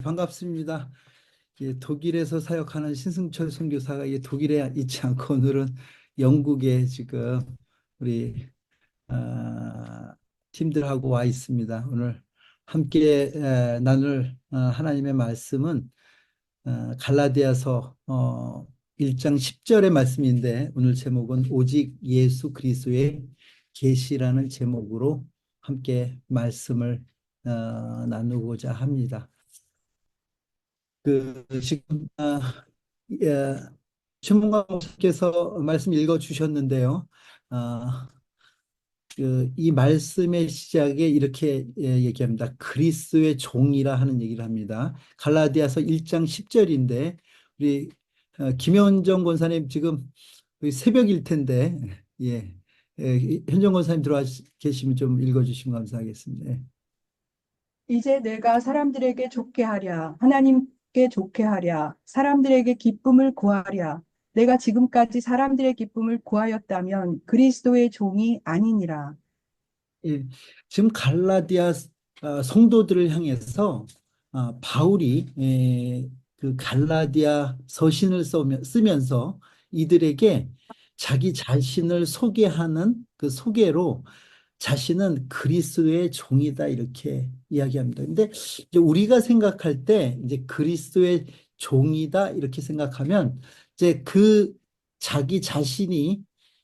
반갑습니다. 독일에서 사역하는 신승철 선교사가 독일에 있지 않고 오늘은 영국에 지금 우리 팀들하고 와 있습니다. 오늘 함께 나눌 하나님의 말씀은 갈라디아서 1장 10절의 말씀인데 오늘 제목은 오직 예수 그리스도의 계시라는 제목으로 함께 말씀을 나누고자 합니다. 지금 예, 최문관 목사께서 말씀 읽어 주셨는데요. 아, 이 말씀의 시작에 이렇게 얘기합니다. 그리스도의 종이라 하는 얘기를 합니다. 갈라디아서 1장 10절인데 우리 김현정 권사님 지금 거의 새벽일 텐데 예, 현정 권사님 들어와 계시면 좀 읽어 주시면 감사하겠습니다. 예. 이제 내가 사람들에게 좋게 하랴, 하나님께 좋게 하랴, 사람들에게 기쁨을 구하랴. 내가 지금까지 사람들의 기쁨을 구하였다면 그리스도의 종이 아니니라. 예, 지금 갈라디아 성도들을 향해서 바울이 그 갈라디아 서신을 쓰면서 이들에게 자기 자신을 소개하는 그 소개로 자신은 그리스도의 종이다 이렇게 이야기합니다. 근데 이제 우리가 생각할 때 이제 그리스도의 종이다 이렇게 생각하면 이제 그 자기 자신이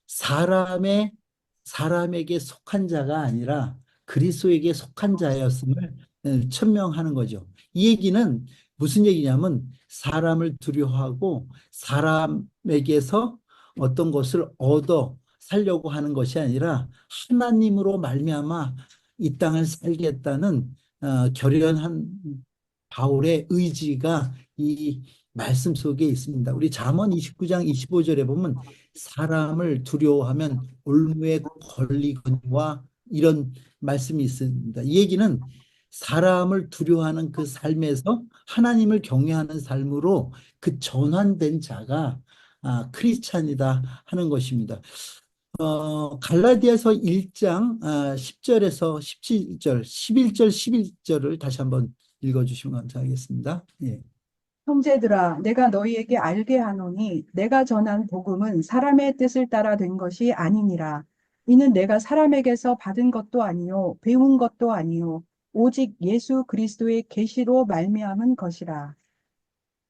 사람의 사람에게 속한 자가 아니라 그리스도에게 속한 자였음을 천명하는 거죠. 이 얘기는 무슨 얘기냐면 사람을 두려워하고 사람에게서 어떤 것을 얻어 살려고 하는 것이 아니라 하나님으로 말미암아 이 땅을 살겠다는 결연한 바울의 의지가 이 말씀 속에 있습니다. 우리 잠언 29장 25절에 보면 사람을 두려워하면 올무에 걸리거니와 이런 말씀이 있습니다. 이 얘기는 사람을 두려워하는 그 삶에서 하나님을 경외하는 삶으로 그 전환된 자가 크리스찬이다 하는 것입니다. 갈라디아서 1장 10절에서 17절, 11절, 11절을 다시 한번 읽어주시면 감사하겠습니다. 예. 형제들아, 내가 너희에게 알게 하노니 내가 전한 복음은 사람의 뜻을 따라 된 것이 아니니라. 이는 내가 사람에게서 받은 것도 아니요 배운 것도 아니요 오직 예수 그리스도의 계시로 말미암은 것이라.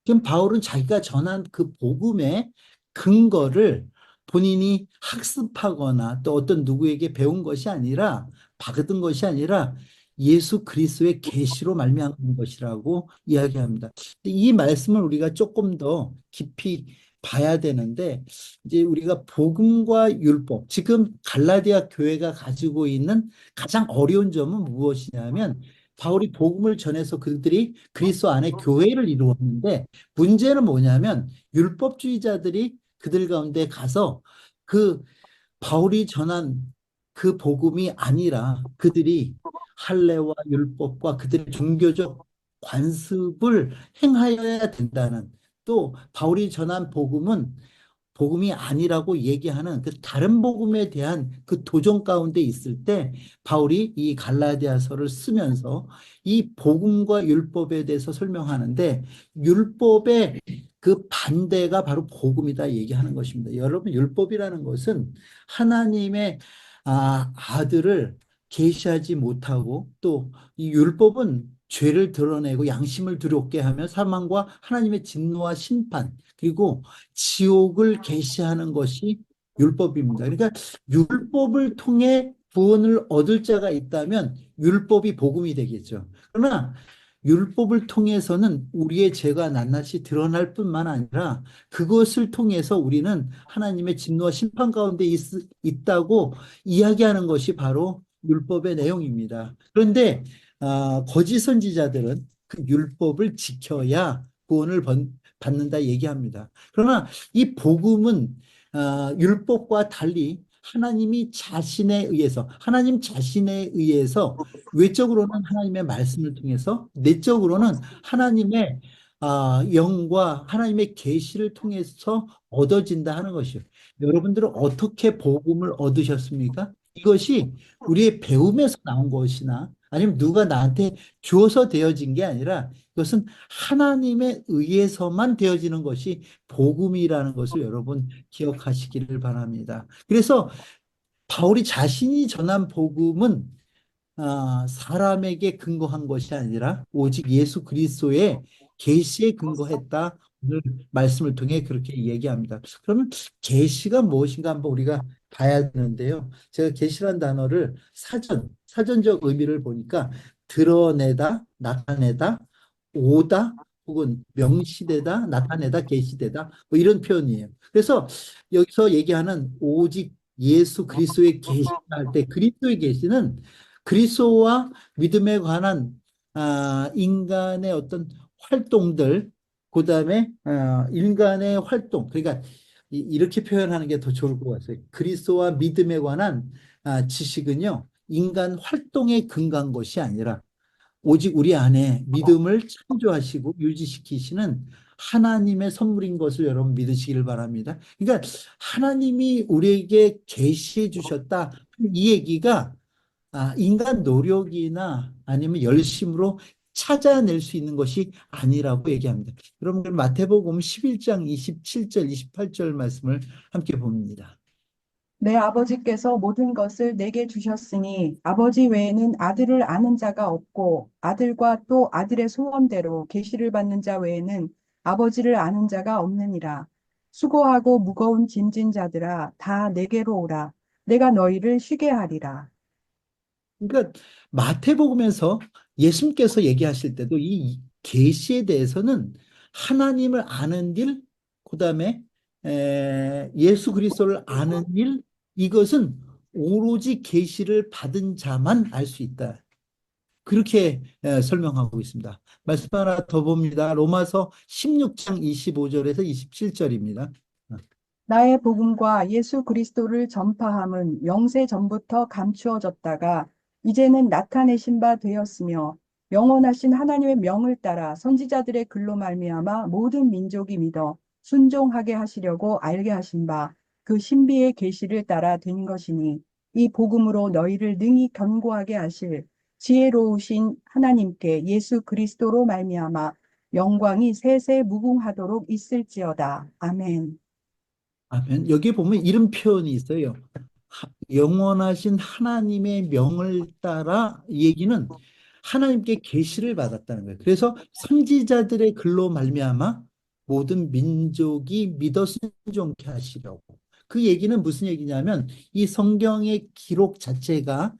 지금 바울은 자기가 전한 그 복음의 근거를 본인이 학습하거나 또 어떤 누구에게 배운 것이 아니라 받은 것이 아니라 예수 그리스도의 계시로 말미암은 것이라고 이야기합니다. 이 말씀을 우리가 조금 더 깊이 봐야 되는데 이제 우리가 복음과 율법, 지금 갈라디아 교회가 가지고 있는 가장 어려운 점은 무엇이냐면 바울이 복음을 전해서 그들이 그리스도 안에 교회를 이루었는데 문제는 뭐냐면 율법주의자들이 그들 가운데 가서 그 바울이 전한 그 복음이 아니라 그들이 할례와 율법과 그들의 종교적 관습을 행하여야 된다는, 또 바울이 전한 복음이 아니라고 얘기하는 그 다른 복음에 대한 그 도전 가운데 있을 때 바울이 이 갈라디아서를 쓰면서 이 복음과 율법에 대해서 설명하는데 율법의 그 반대가 바로 복음이다 얘기하는 것입니다. 여러분, 율법이라는 것은 하나님의 아들을 계시하지 못하고 또 이 율법은 죄를 드러내고 양심을 두렵게 하며 사망과 하나님의 진노와 심판 그리고 지옥을 계시하는 것이 율법입니다. 그러니까 율법을 통해 구원을 얻을 자가 있다면 율법이 복음이 되겠죠. 그러나 율법을 통해서는 우리의 죄가 낱낱이 드러날 뿐만 아니라 그것을 통해서 우리는 하나님의 진노와 심판 가운데 있다고 이야기하는 것이 바로 율법의 내용입니다. 그런데 거짓 선지자들은 그 율법을 지켜야 구원을 받는다 얘기합니다. 그러나 이 복음은 율법과 달리 하나님 자신에 의해서 외적으로는 하나님의 말씀을 통해서 내적으로는 하나님의 영과 하나님의 계시를 통해서 얻어진다 하는 것이요. 여러분들은 어떻게 복음을 얻으셨습니까? 이것이 우리의 배움에서 나온 것이나 아니면 누가 나한테 주어서 되어진 게 아니라 이것은 하나님에 의해서만 되어지는 것이 복음이라는 것을 여러분 기억하시기를 바랍니다. 그래서 바울이 자신이 전한 복음은 사람에게 근거한 것이 아니라 오직 예수 그리스도의 계시에 근거했다. 오늘 말씀을 통해 그렇게 얘기합니다. 그러면 계시가 무엇인가 한번 우리가 봐야 되는데요. 제가 계시란 단어를 사전적 의미를 보니까 드러내다, 나타내다, 오다, 혹은 명시되다, 나타내다, 계시되다 뭐 이런 표현이에요. 그래서 여기서 얘기하는 오직 예수 그리스도의 계시를 할 때 그리스도의 계시는 그리스도와 믿음에 관한 인간의 어떤 활동들, 그다음에 인간의 활동, 그러니까 이렇게 표현하는 게 더 좋을 것 같아요. 그리스도와 믿음에 관한 지식은요, 인간 활동에 근거한 것이 아니라 오직 우리 안에 믿음을 창조하시고 유지시키시는 하나님의 선물인 것을 여러분 믿으시기를 바랍니다. 그러니까 하나님이 우리에게 계시해 주셨다. 이 얘기가 인간 노력이나 아니면 열심으로 찾아낼 수 있는 것이 아니라고 얘기합니다. 여러분 마태복음 11장 27절 28절 말씀을 함께 봅니다. 내 아버지께서 모든 것을 내게 주셨으니 아버지 외에는 아들을 아는 자가 없고 아들과 또 아들의 소원대로 계시를 받는 자 외에는 아버지를 아는 자가 없느니라. 수고하고 무거운 짐진 자들아 다 내게로 오라. 내가 너희를 쉬게 하리라. 그러니까 마태복음에서 예수님께서 얘기하실 때도 이 계시에 대해서는 하나님을 아는 일, 그다음에 예수 그리스도를 아는 일, 이것은 오로지 계시를 받은 자만 알 수 있다. 그렇게 설명하고 있습니다. 말씀 하나 더 봅니다. 로마서 16장 25절에서 27절입니다. 나의 복음과 예수 그리스도를 전파함은 영세 전부터 감추어졌다가 이제는 나타내신 바 되었으며 영원하신 하나님의 명을 따라 선지자들의 글로 말미암아 모든 민족이 믿어 순종하게 하시려고 알게 하신 바 그 신비의 계시를 따라 된 것이니 이 복음으로 너희를 능히 견고하게 하실 지혜로우신 하나님께 예수 그리스도로 말미암아 영광이 세세 무궁하도록 있을지어다. 아멘. 아멘. 여기 보면 이런 표현이 있어요. 영원하신 하나님의 명을 따라 이 얘기는 하나님께 계시를 받았다는 거예요. 그래서 선지자들의 글로 말미암아 모든 민족이 믿어 순종케 하시려고. 그 얘기는 무슨 얘기냐면 이 성경의 기록 자체가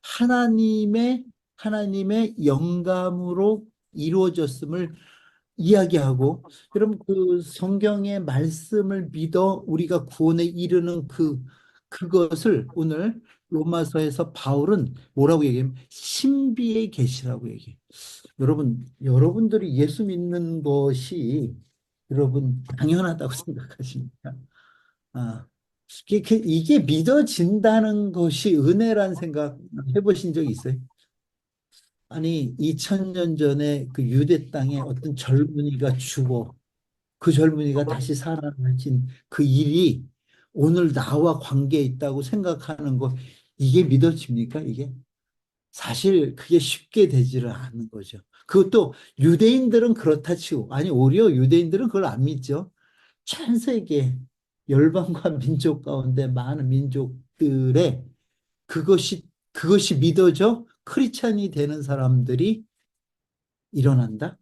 하나님의 영감으로 이루어졌음을 이야기하고, 그럼 그 성경의 말씀을 믿어 우리가 구원에 이르는 그것을 오늘 로마서에서 바울은 뭐라고 얘기하면 신비의 계시라고 얘기해요. 여러분들이 예수 믿는 것이 여러분 당연하다고 생각하십니까? 아, 이게 믿어진다는 것이 은혜란 생각 해보신 적 있어요? 아니, 2000년 전에 그 유대 땅에 어떤 젊은이가 죽어 그 젊은이가 다시 살아나신 그 일이 오늘 나와 관계에 있다고 생각하는 거, 이게 믿어집니까? 이게? 사실 그게 쉽게 되지를 않는 거죠. 그것도 유대인들은 그렇다 치고, 아니, 오히려 유대인들은 그걸 안 믿죠. 전 세계 열방과 민족 가운데 많은 민족들의 그것이 믿어져 크리스찬이 되는 사람들이 일어난다?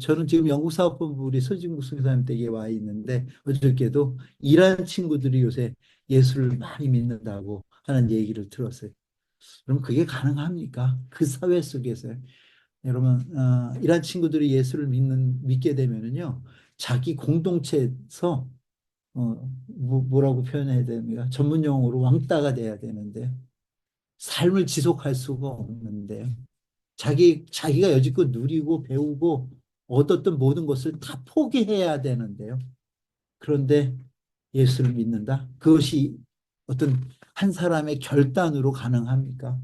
저는 지금 영국 사업본부 우리 서진국 선교사님 댁에 와 있는데 어저께도 이란 친구들이 요새 예수를 많이 믿는다고 하는 얘기를 들었어요. 그럼 그게 가능합니까? 그 사회 속에서. 여러분, 이란 친구들이 예수를 믿게 되면은요, 자기 공동체에서, 뭐라고 표현해야 됩니까? 전문 용어로 왕따가 돼야 되는데, 삶을 지속할 수가 없는데, 자기가 여지껏 누리고 배우고 얻었던 모든 것을 다 포기해야 되는데요. 그런데 예수를 믿는다? 그것이 어떤 한 사람의 결단으로 가능합니까?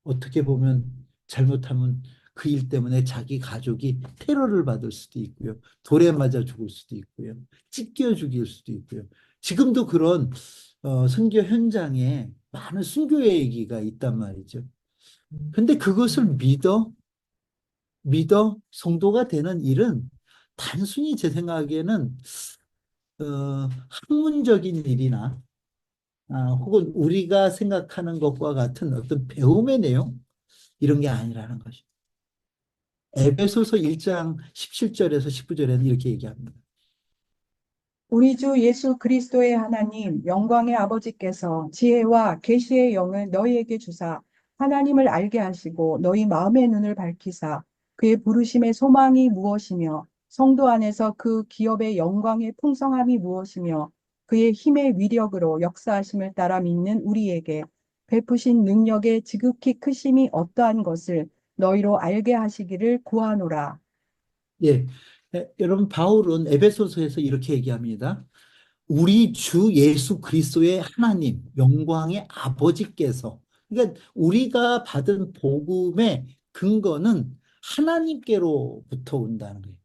어떻게 보면 잘못하면 그 일 때문에 자기 가족이 테러를 받을 수도 있고요. 돌에 맞아 죽을 수도 있고요. 찢겨 죽일 수도 있고요. 지금도 그런 선교 현장에 많은 순교 얘기가 있단 말이죠. 근데 그것을 믿어 성도가 되는 일은 단순히 제 생각에는 학문적인 일이나 혹은 우리가 생각하는 것과 같은 어떤 배움의 내용 이런 게 아니라는 것이죠. 에베소서 1장 17절에서 19절에는 이렇게 얘기합니다. 우리 주 예수 그리스도의 하나님 영광의 아버지께서 지혜와 계시의 영을 너희에게 주사 하나님을 알게 하시고 너희 마음의 눈을 밝히사 그의 부르심의 소망이 무엇이며 성도 안에서 그 기업의 영광의 풍성함이 무엇이며 그의 힘의 위력으로 역사하심을 따라 믿는 우리에게 베푸신 능력의 지극히 크심이 어떠한 것을 너희로 알게 하시기를 구하노라. 예, 여러분 바울은 에베소서에서 이렇게 얘기합니다. 우리 주 예수 그리스도의 하나님, 영광의 아버지께서, 그러니까 우리가 받은 복음의 근거는 하나님께로부터 온다는 거예요.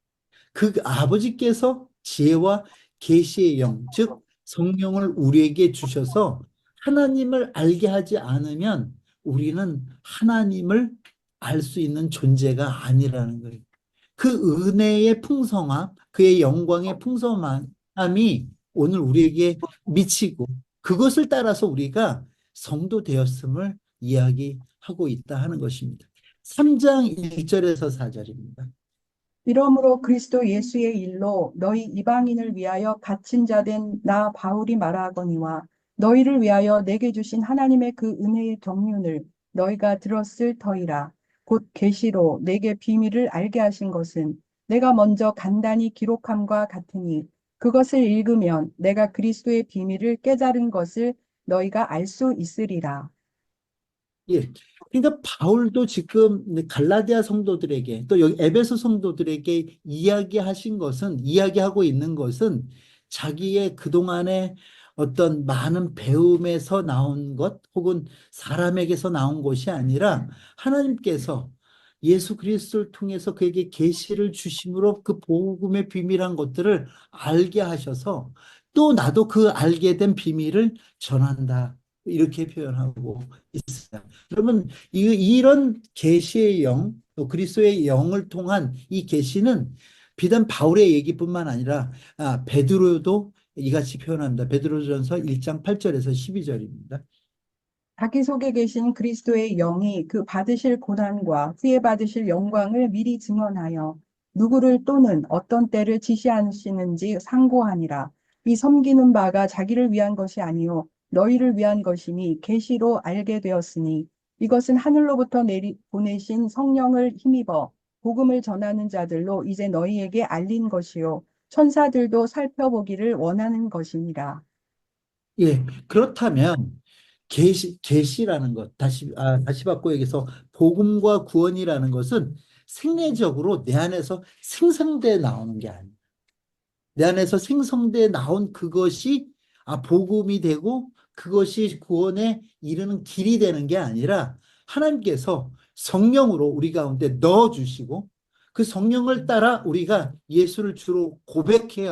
그 아버지께서 지혜와 계시의 영, 즉 성령을 우리에게 주셔서 하나님을 알게 하지 않으면 우리는 하나님을 알 수 있는 존재가 아니라는 거예요. 그 은혜의 풍성함, 그의 영광의 풍성함이 오늘 우리에게 미치고 그것을 따라서 우리가 성도 되었음을 이야기하고 있다 하는 것입니다. 3장 1절에서 4절입니다. 이러므로 그리스도 예수의 일로 너희 이방인을 위하여 갇힌 자 된 나 바울이 말하거니와 너희를 위하여 내게 주신 하나님의 그 은혜의 경륜을 너희가 들었을 터이라. 곧 계시로 내게 비밀을 알게 하신 것은 내가 먼저 간단히 기록함과 같으니 그것을 읽으면 내가 그리스도의 비밀을 깨달은 것을 너희가 알 수 있으리라. 예. 그러니까 바울도 지금 갈라디아 성도들에게 또 여기 에베소 성도들에게 이야기하고 있는 것은 자기의 그동안의 어떤 많은 배움에서 나온 것 혹은 사람에게서 나온 것이 아니라 하나님께서 예수 그리스도를 통해서 그에게 계시를 주심으로 그 복음의 비밀한 것들을 알게 하셔서 또 나도 그 알게 된 비밀을 전한다. 이렇게 표현하고 있어요. 여러분, 이런 계시의 영, 또 그리스도의 영을 통한 이 계시는 비단 바울의 얘기뿐만 아니라 베드로도 이같이 표현합니다. 베드로전서 1장 8절에서 12절입니다. 자기 속에 계신 그리스도의 영이 그 받으실 고난과 후에 받으실 영광을 미리 증언하여 누구를 또는 어떤 때를 지시하시는지 상고하니라. 이 섬기는 바가 자기를 위한 것이 아니요 너희를 위한 것이니 계시로 알게 되었으니 이것은 하늘로부터 보내신 성령을 힘입어 복음을 전하는 자들로 이제 너희에게 알린 것이요 천사들도 살펴보기를 원하는 것이니라. 예, 그렇다면 계시라는 것, 다시 바꿔 얘기해서 복음과 구원이라는 것은 생리적으로 내 안에서 생성돼 나오는 게 아니에요. 내 안에서 생성돼 나온 그것이 복음이 되고 그것이 구원에 이르는 길이 되는 게 아니라 하나님께서 성령으로 우리 가운데 넣어 주시고 그 성령을 따라 우리가 예수를 주로 고백해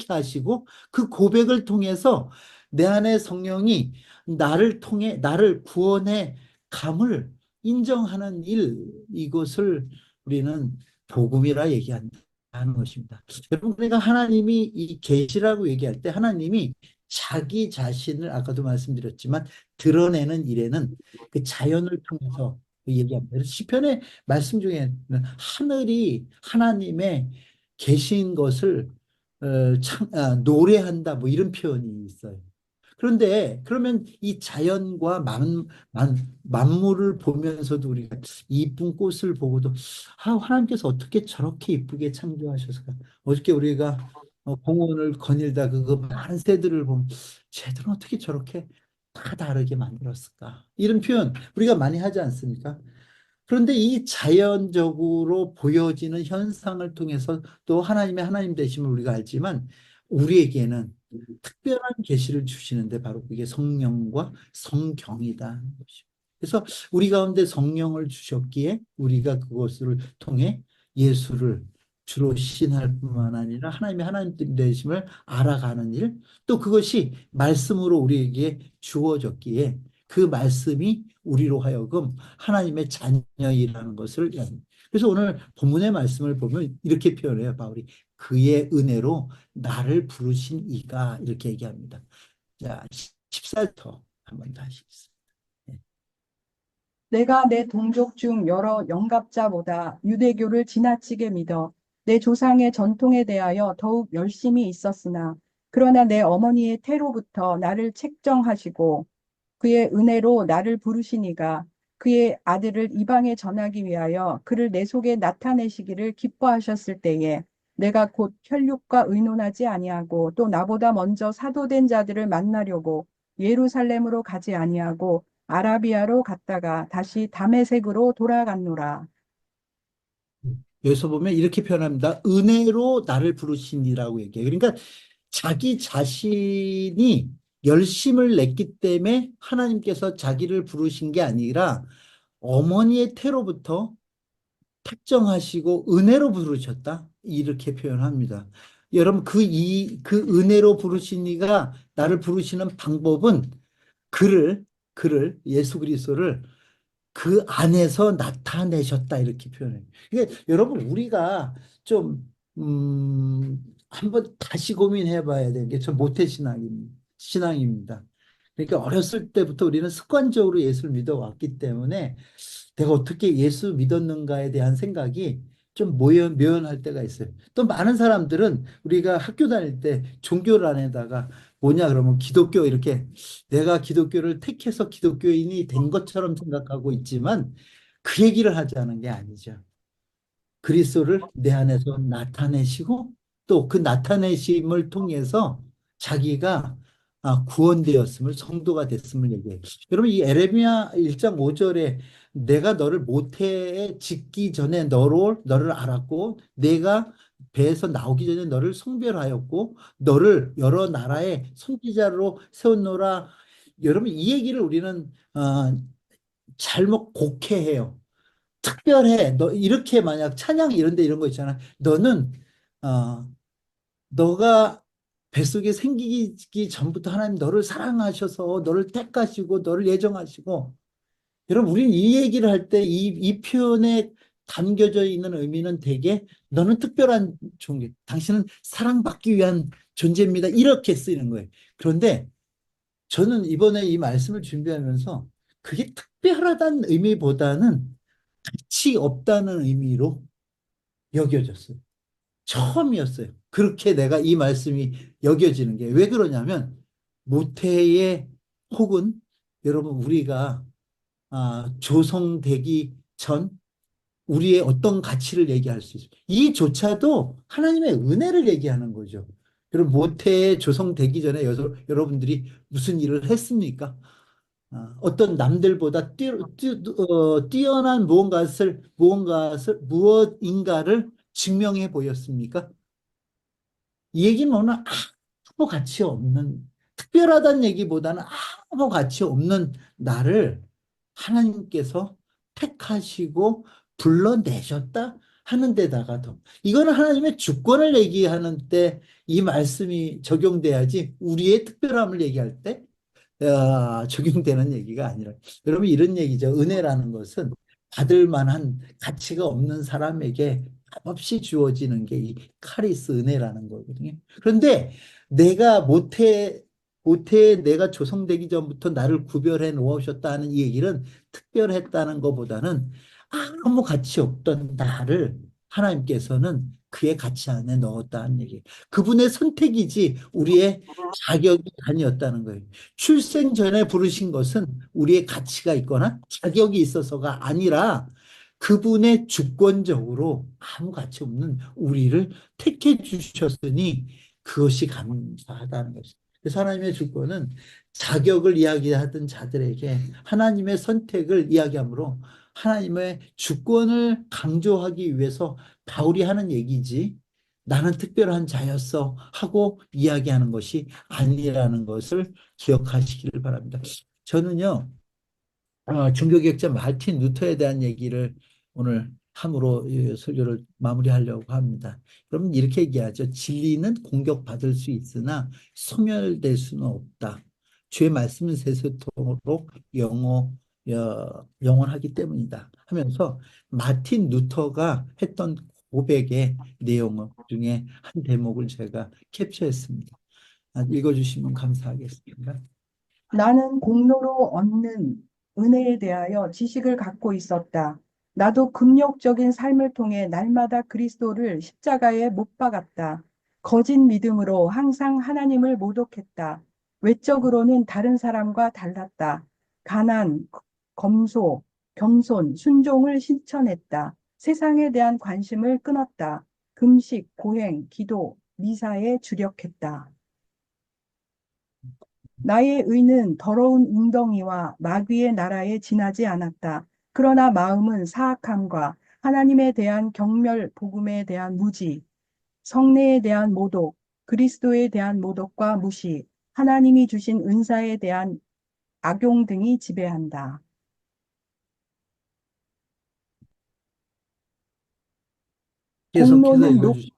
하시고 그 고백을 통해서 내 안에 성령이 나를 통해 나를 구원의 감을 인정하는 일, 이것을 우리는 복음이라 얘기한다 하는 것입니다. 여러분, 그러니까 하나님이 이 계시라고 얘기할 때 하나님이 자기 자신을 아까도 말씀드렸지만 드러내는 일에는 그 자연을 통해서 얘기합니다. 그래서 시편의 말씀 중에는 하늘이 하나님의 계신 것을 노래한다 뭐 이런 표현이 있어요. 그런데 그러면 이 자연과 만물을 보면서도 우리가 이쁜 꽃을 보고도 하나님께서 어떻게 저렇게 이쁘게 창조하셨을까? 어저께 우리가 공원을 거닐다 그 많은 새들을 보면 쟤들은 어떻게 저렇게 다 다르게 만들었을까? 이런 표현 우리가 많이 하지 않습니까? 그런데 이 자연적으로 보여지는 현상을 통해서 또 하나님의 하나님 되심을 우리가 알지만 우리에게는 특별한 계시를 주시는데 바로 그게 성령과 성경이다 하는 것이죠. 그래서 우리 가운데 성령을 주셨기에 우리가 그것을 통해 예수를 주로 신할 뿐만 아니라 하나님의 하나님 되심을 알아가는 일, 또 그것이 말씀으로 우리에게 주어졌기에 그 말씀이 우리로 하여금 하나님의 자녀이라는 것을 그래서 오늘 본문의 말씀을 보면 이렇게 표현해요. 바울이 그의 은혜로 나를 부르신 이가 이렇게 얘기합니다. 자, 14절 한번 다시 읽습니다. 내가 내 동족 중 여러 영갑자보다 유대교를 지나치게 믿어 내 조상의 전통에 대하여 더욱 열심히 있었으나 그러나 내 어머니의 태로부터 나를 책정하시고 그의 은혜로 나를 부르시니가 그의 아들을 이방에 전하기 위하여 그를 내 속에 나타내시기를 기뻐하셨을 때에 내가 곧 혈육과 의논하지 아니하고 또 나보다 먼저 사도된 자들을 만나려고 예루살렘으로 가지 아니하고 아라비아로 갔다가 다시 다메섹으로 돌아갔노라. 여기서 보면 이렇게 표현합니다. 은혜로 나를 부르시니라고 얘기해요. 그러니까 자기 자신이 열심을 냈기 때문에 하나님께서 자기를 부르신 게 아니라 어머니의 태로부터 택정하시고 은혜로 부르셨다. 이렇게 표현합니다. 여러분, 그 은혜로 부르신 이가 나를 부르시는 방법은 그를, 예수 그리스도를 그 안에서 나타내셨다 이렇게 표현해요. 그러니까 여러분 우리가 좀 한번 다시 고민해 봐야 되는 게 저 모태 신앙입니다. 그러니까 어렸을 때부터 우리는 습관적으로 예수를 믿어왔기 때문에 내가 어떻게 예수 믿었는가에 대한 생각이 좀 묘연할 때가 있어요. 또 많은 사람들은 우리가 학교 다닐 때 종교를 안에다가 뭐냐 그러면 기독교 이렇게 내가 기독교를 택해서 기독교인이 된 것처럼 생각하고 있지만 그 얘기를 하지 않은 게 아니죠. 그리스도를 내 안에서 나타내시고 또 그 나타내심을 통해서 자기가 구원되었음을 성도가 됐음을 얘기해요. 여러분 이 에레미야 1장 5절에 내가 너를 모태에 짓기 전에 너를 알았고 내가 배에서 나오기 전에 너를 성별하였고 너를 여러 나라의 선지자로 세웠노라. 여러분 이 얘기를 우리는 잘못 곡해해요. 특별해. 너 이렇게 만약 찬양 이런 데 이런 거 있잖아. 너는 어 너가 뱃속에 생기기 전부터 하나님 너를 사랑하셔서 너를 택하시고 너를 예정하시고 여러분 우리는 이 얘기를 할 때 이 표현에 담겨져 있는 의미는 되게 너는 특별한 존재, 당신은 사랑받기 위한 존재입니다. 이렇게 쓰이는 거예요. 그런데 저는 이번에 이 말씀을 준비하면서 그게 특별하다는 의미보다는 가치 없다는 의미로 여겨졌어요. 처음이었어요. 그렇게 내가 이 말씀이 여겨지는 게 왜 그러냐면 모태의 혹은 여러분 우리가 조성되기 전 우리의 어떤 가치를 얘기할 수 있어요. 이조차도 하나님의 은혜를 얘기하는 거죠. 여러분 모태에 조성되기 전에 여러분들이 무슨 일을 했습니까? 어떤 남들보다 뛰어난 무엇인가를 증명해 보였습니까? 이 얘기는 오늘 아무 가치 없는, 특별하다는 얘기보다는 아무 가치 없는 나를 하나님께서 택하시고 불러내셨다 하는 데다가 더, 이거는 하나님의 주권을 얘기하는 때 이 말씀이 적용돼야지 우리의 특별함을 얘기할 때 적용되는 얘기가 아니라 여러분 이런 얘기죠. 은혜라는 것은 받을 만한 가치가 없는 사람에게 값없이 주어지는 게 이 카리스 은혜라는 거거든요. 그런데 내가 모태에 내가 조성되기 전부터 나를 구별해 놓으셨다는 이 얘기는 특별했다는 것보다는 아무 가치 없던 나를 하나님께서는 그의 가치 안에 넣었다는 얘기예요. 그분의 선택이지 우리의 자격이 아니었다는 거예요. 출생 전에 부르신 것은 우리의 가치가 있거나 자격이 있어서가 아니라 그분의 주권적으로 아무 가치 없는 우리를 택해 주셨으니 그것이 감사하다는 것입니다. 그래서 하나님의 주권은 자격을 이야기하던 자들에게 하나님의 선택을 이야기하므로 하나님의 주권을 강조하기 위해서 바울이 하는 얘기지 나는 특별한 자였어 하고 이야기하는 것이 아니라는 것을 기억하시기를 바랍니다. 저는요, 종교개혁자 마틴 루터에 대한 얘기를 오늘 함으로 이 설교를 마무리하려고 합니다. 그럼 이렇게 얘기하죠. 진리는 공격받을 수 있으나 소멸될 수는 없다. 주의 말씀은 세세토록 영원하기 때문이다. 하면서 마틴 루터가 했던 고백의 내용 중에 한 대목을 제가 캡처했습니다. 읽어주시면 감사하겠습니다. 나는 공로로 얻는 은혜에 대하여 지식을 갖고 있었다. 나도 금욕적인 삶을 통해 날마다 그리스도를 십자가에 못 박았다. 거짓 믿음으로 항상 하나님을 모독했다. 외적으로는 다른 사람과 달랐다. 가난, 검소, 겸손, 순종을 실천했다. 세상에 대한 관심을 끊었다. 금식, 고행, 기도, 미사에 주력했다. 나의 의는 더러운 웅덩이와 마귀의 나라에 지나지 않았다. 그러나 마음은 사악함과 하나님에 대한 경멸, 복음에 대한 무지, 성례에 대한 모독, 그리스도에 대한 모독과 무시, 하나님이 주신 은사에 대한 악용 등이 지배한다. 계속해서 공로는 높 읽어주시면.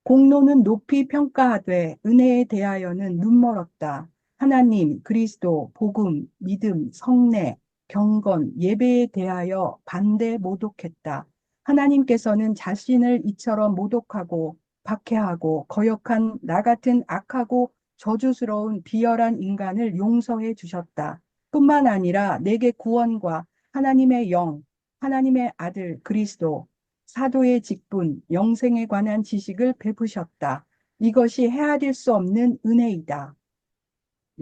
공로는 높이 평가하되 은혜에 대하여는 눈멀었다. 하나님, 그리스도, 복음, 믿음, 성례, 경건, 예배에 대하여 반대 모독했다. 하나님께서는 자신을 이처럼 모독하고 박해하고 거역한 나 같은 악하고 저주스러운 비열한 인간을 용서해 주셨다. 뿐만 아니라 내게 구원과 하나님의 영, 하나님의 아들 그리스도, 사도의 직분, 영생에 관한 지식을 베푸셨다. 이것이 헤아릴 수 없는 은혜이다.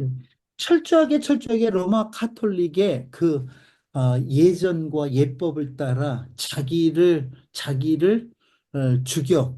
예. 철저하게 로마 카톨릭의 그 예전과 예법을 따라 자기를 죽여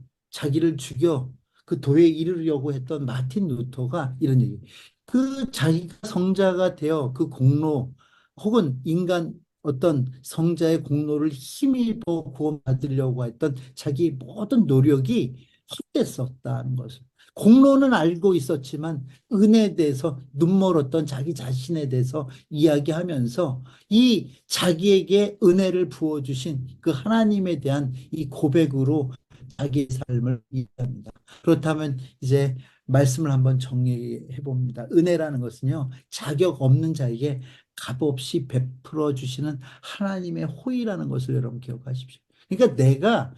그 도에 이르려고 했던 마틴 루터가 이런 얘기. 그 자기가 성자가 되어 그 공로 혹은 인간 어떤 성자의 공로를 힘입어 구원받으려고 했던 자기 모든 노력이 헛됐었다는 것을. 공로는 알고 있었지만 은혜에 대해서 눈멀었던 자기 자신에 대해서 이야기하면서 이 자기에게 은혜를 부어주신 그 하나님에 대한 이 고백으로 자기의 삶을 이해합니다. 그렇다면 이제 말씀을 한번 정리해 봅니다. 은혜라는 것은요, 자격 없는 자에게 값없이 베풀어 주시는 하나님의 호의라는 것을 여러분 기억하십시오. 그러니까 내가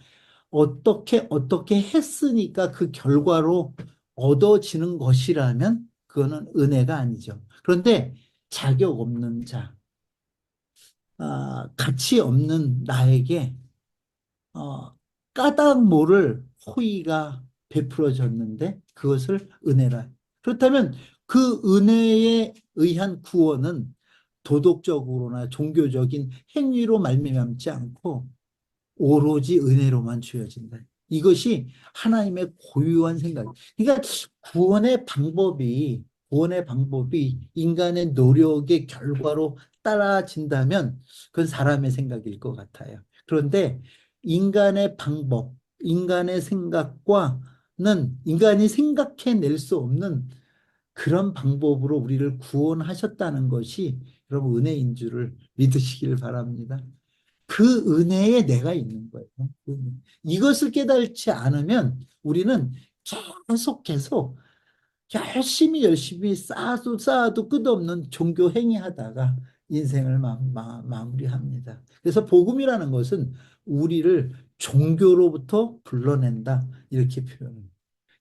어떻게 했으니까 그 결과로 얻어지는 것이라면 그거는 은혜가 아니죠. 그런데 자격 없는 자, 가치 없는 나에게 어, 까닭 모를 호의가 베풀어졌는데 그것을 은혜라. 그렇다면 그 은혜에 의한 구원은 도덕적으로나 종교적인 행위로 말미암지 않고 오로지 은혜로만 주어진다. 이것이 하나님의 고유한 생각. 그러니까 구원의 방법이 인간의 노력의 결과로 따라진다면 그건 사람의 생각일 것 같아요. 그런데 인간의 방법, 인간의 생각과는 인간이 생각해낼 수 없는 그런 방법으로 우리를 구원하셨다는 것이 여러분 은혜인 줄을 믿으시길 바랍니다. 그 은혜에 내가 있는 거예요. 이것을 깨달지 않으면 우리는 계속 열심히 쌓아도 끝없는 종교 행위하다가 인생을 마무리합니다. 그래서 복음이라는 것은 우리를 종교로부터 불러낸다 이렇게 표현합니다.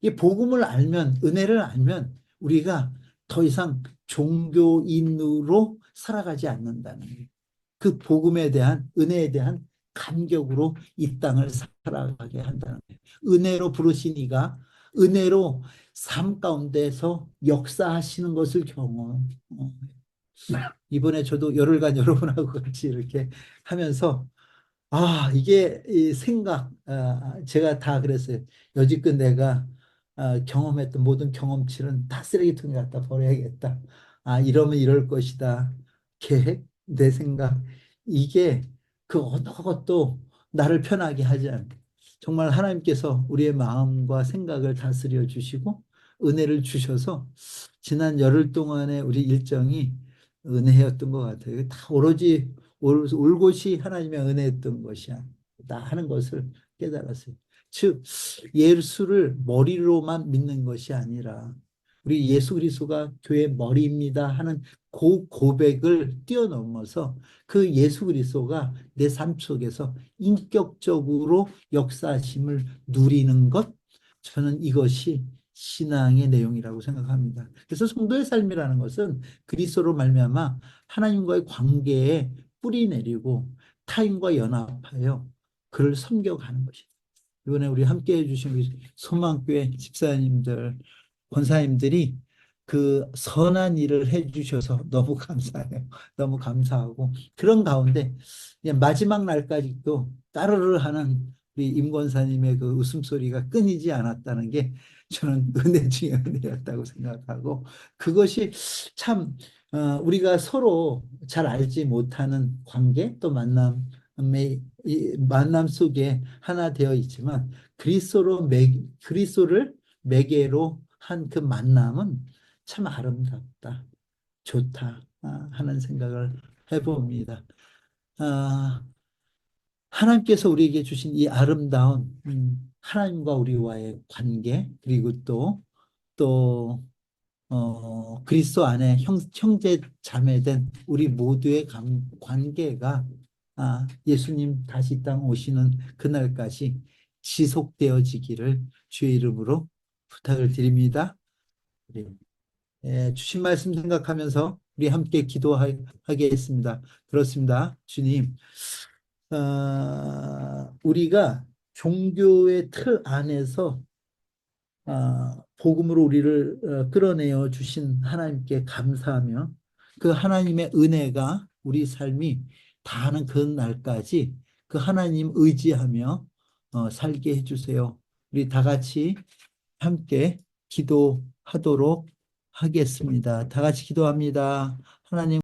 이 복음을 알면 은혜를 알면 우리가 더 이상 종교인으로 살아가지 않는다는 거예요. 그 복음에 대한 은혜에 대한 감격으로 이 땅을 살아가게 한다는 거예요. 은혜로 부르신 이가 은혜로 삶 가운데서 역사하시는 것을 경험. 이번에 저도 열흘간 여러분하고 같이 이렇게 하면서 이게 이 생각, 제가 다 그랬어요. 여지껏 내가 경험했던 모든 경험치는 다 쓰레기통에 갖다 버려야겠다. 이러면 이럴 것이다. 계획, 내 생각, 이게 그 어느 것도 나를 편하게 하지 않고 정말 하나님께서 우리의 마음과 생각을 다스려 주시고 은혜를 주셔서 지난 열흘 동안의 우리 일정이 은혜였던 것 같아요. 다 오로지 올 곳이 하나님의 은혜였던 것이야. 있다 하는 것을 깨달았어요. 즉 예수를 머리로만 믿는 것이 아니라 우리 예수 그리스도가 교회 머리입니다 하는 그 고백을 뛰어넘어서 그 예수 그리스도가 내 삶 속에서 인격적으로 역사하심을 누리는 것, 저는 이것이 신앙의 내용이라고 생각합니다. 그래서 성도의 삶이라는 것은 그리스도로 말미암아 하나님과의 관계에 뿌리 내리고 타인과 연합하여 그를 섬겨가는 것이다. 이번에 우리 함께 해주신 우리 소망교회 집사님들, 권사님들이 그 선한 일을 해주셔서 너무 감사해요. 너무 감사하고 그런 가운데 그냥 마지막 날까지도 따르르 하는 우리 임 권사님의 그 웃음소리가 끊이지 않았다는 게 저는 은혜 중에 은혜였다고 생각하고 그것이 참 우리가 서로 잘 알지 못하는 관계 또 이 만남 속에 하나 되어 있지만 그리스도를 매개로 한 그 만남은 참 아름답다, 좋다 하는 생각을 해봅니다. 아, 하나님께서 우리에게 주신 이 아름다운 하나님과 우리와의 관계 그리고 또 그리스도 안에 형제 자매된 우리 모두의 관계가 예수님 다시 이 땅 오시는 그날까지 지속되어지기를 주의 이름으로 부탁을 드립니다. 우리 주신 말씀 생각하면서 우리 함께 기도하겠습니다. 그렇습니다. 주님, 우리가 종교의 틀 안에서 복음으로 우리를 끌어내어 주신 하나님께 감사하며 그 하나님의 은혜가 우리 삶이 다하는 그 날까지 그 하나님 의지하며 살게 해주세요. 우리 다 같이 함께 기도하도록 하겠습니다. 다 같이 기도합니다. 하나님